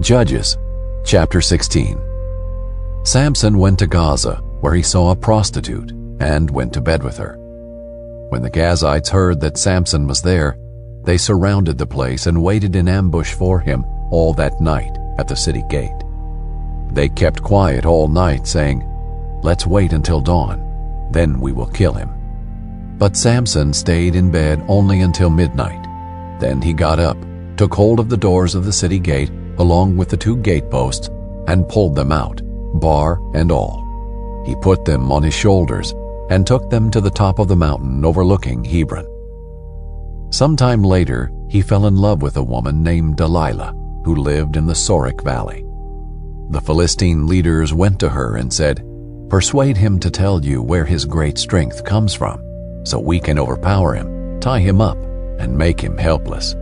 Judges, chapter 16. Samson went to Gaza, where he saw a prostitute, and went to bed with her. When the Gazites heard that Samson was there, they surrounded the place and waited in ambush for him all that night at the city gate. They kept quiet all night, saying, "Let's wait until dawn, then we will kill him." But Samson stayed in bed only until midnight. Then he got up, took hold of the doors of the city gate, along with the 2 gateposts, and pulled them out, bar and all. He put them on his shoulders and took them to the top of the mountain overlooking Hebron. Sometime later, he fell in love with a woman named Delilah, who lived in the Sorek Valley. The Philistine leaders went to her and said, "Persuade him to tell you where his great strength comes from, so we can overpower him, tie him up, and make him helpless.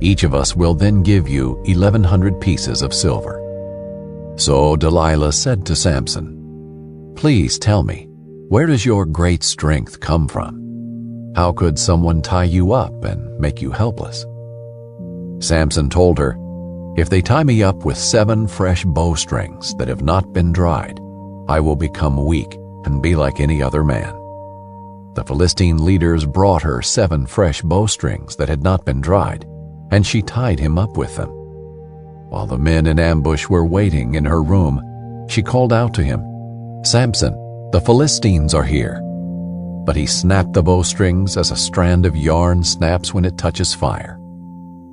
Each of us will then give you 1,100 pieces of silver." So Delilah said to Samson, "Please tell me, where does your great strength come from? How could someone tie you up and make you helpless?" Samson told her, "If they tie me up with 7 fresh bowstrings that have not been dried, I will become weak and be like any other man." The Philistine leaders brought her 7 fresh bowstrings that had not been dried, and she tied him up with them. While the men in ambush were waiting in her room, she called out to him, "Samson, the Philistines are here." But he snapped the bowstrings as a strand of yarn snaps when it touches fire.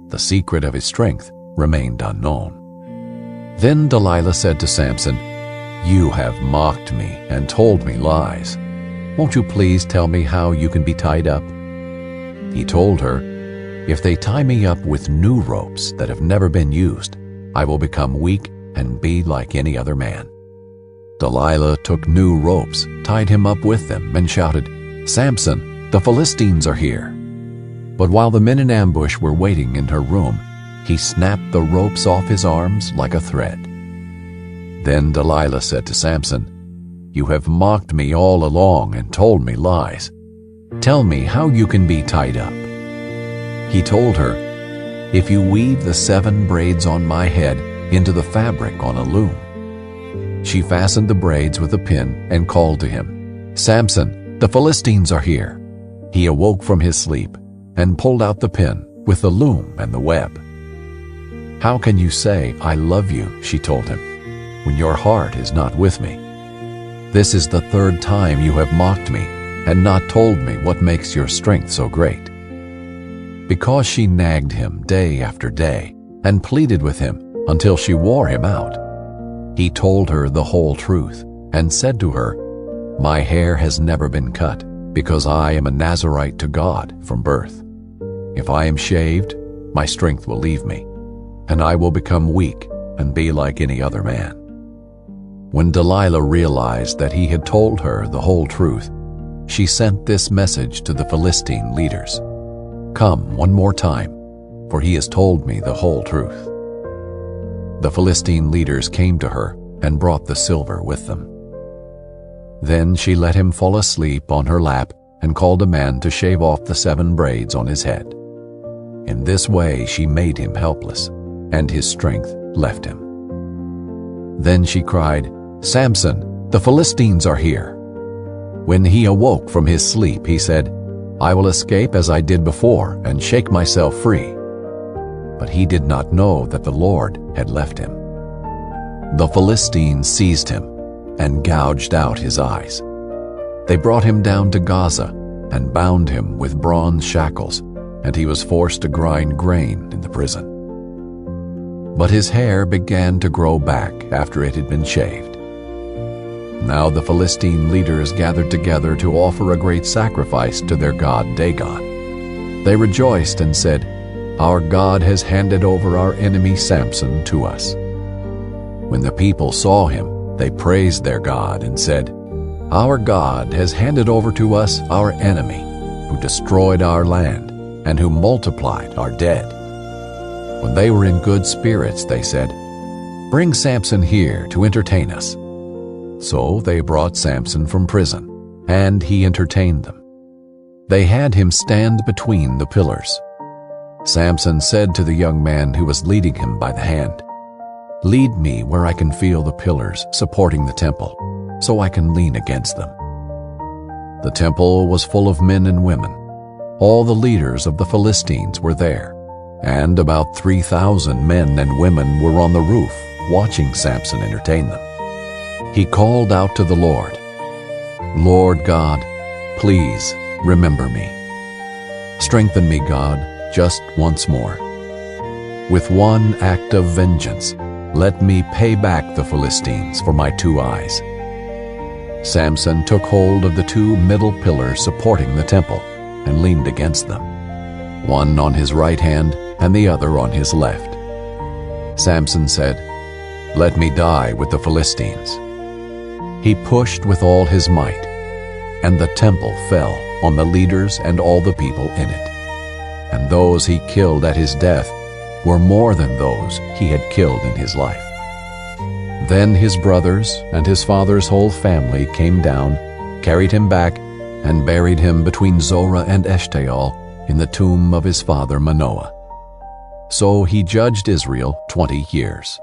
The secret of his strength remained unknown. Then Delilah said to Samson, "You have mocked me and told me lies. Won't you please tell me how you can be tied up?" He told her, "If they tie me up with new ropes that have never been used, I will become weak and be like any other man." Delilah took new ropes, tied him up with them, and shouted, "Samson, the Philistines are here." But while the men in ambush were waiting in her room, he snapped the ropes off his arms like a thread. Then Delilah said to Samson, "You have mocked me all along and told me lies. Tell me how you can be tied up." He told her, "If you weave the 7 braids on my head into the fabric on a loom." She fastened the braids with a pin and called to him, "Samson, the Philistines are here." He awoke from his sleep and pulled out the pin with the loom and the web. "How can you say, 'I love you,'" she told him, "when your heart is not with me? This is the 3rd time you have mocked me and not told me what makes your strength so great." Because she nagged him day after day and pleaded with him until she wore him out, he told her the whole truth and said to her, "My hair has never been cut, because I am a Nazirite to God from birth. If I am shaved, my strength will leave me, and I will become weak and be like any other man." When Delilah realized that he had told her the whole truth, she sent this message to the Philistine leaders, "Come one more time, for he has told me the whole truth." The Philistine leaders came to her and brought the silver with them. Then she let him fall asleep on her lap and called a man to shave off the 7 braids on his head. In this way she made him helpless, and his strength left him. Then she cried, "Samson, the Philistines are here." When he awoke from his sleep, he said, "I will escape as I did before and shake myself free." But he did not know that the Lord had left him. The Philistines seized him and gouged out his eyes. They brought him down to Gaza and bound him with bronze shackles, and he was forced to grind grain in the prison. But his hair began to grow back after it had been shaved. Now the Philistine leaders gathered together to offer a great sacrifice to their god Dagon. They rejoiced and said, "Our God has handed over our enemy Samson to us." When the people saw him, they praised their God and said, "Our God has handed over to us our enemy, who destroyed our land and who multiplied our dead." When they were in good spirits, they said, "Bring Samson here to entertain us." So they brought Samson from prison, and he entertained them. They had him stand between the pillars. Samson said to the young man who was leading him by the hand, Lead me where I can feel the pillars supporting the temple, so I can lean against them." The temple was full of men and women. All the leaders of the Philistines were there, and about 3,000 men and women were on the roof watching Samson entertain them. He called out to the Lord, "Lord God, please remember me. Strengthen me, God, just once more. With one act of vengeance, let me pay back the Philistines for my 2 eyes." Samson took hold of the 2 middle pillars supporting the temple and leaned against them, one on his right hand and the other on his left. Samson said, "Let me die with the Philistines." He pushed with all his might, and the temple fell on the leaders and all the people in it. And those he killed at his death were more than those he had killed in his life. Then his brothers and his father's whole family came down, carried him back, and buried him between Zorah and Eshtaol in the tomb of his father Manoah. So he judged Israel 20 years.